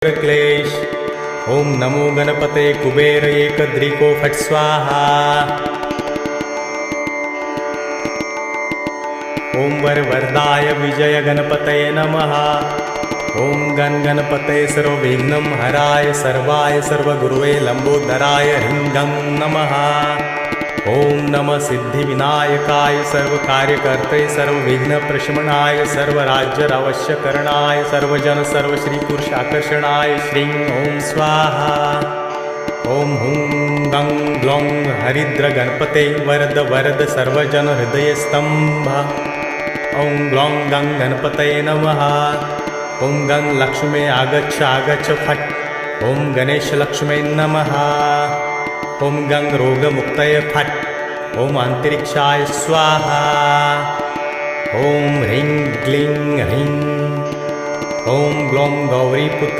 क्लेश। ओम नमो गणपते कुबेर एकदृको फट् स्वाहा। ओम वरवरदाय विजय गणपतये नमः। ओम गणपते सर्वविघ्नं हराय सर्वाय सर्वगुरुवे लंबोदराय ह्रीं गं नमः। ओम नमः सिद्धिविनायकाय सर्वकार्यकर्ते सर्वविघ्नप्रशमनाय सर्वराज्यावश्यकरणाय सर्वजन सर्वश्रीपुरुषाकर्षणाय श्रीं ओम स्वाहा। ओम हुं गं ग्लौं हरिद्र गणपते वरद वरद सर्वजन हृदयस्तंभ। ओम ग्लौं गं गणपतये नमः। ओम गं लक्ष्मे आगच्छ आगच्छ फट्। ओम गणेश लक्ष्मे नमः। ओम गं रोगमुक्तये फट्। ओम अंतरिक्षाय स्वाहा। ओम ह्रीं क्लीं ह्रीं। ओम ग्लौं गौरीपुत्र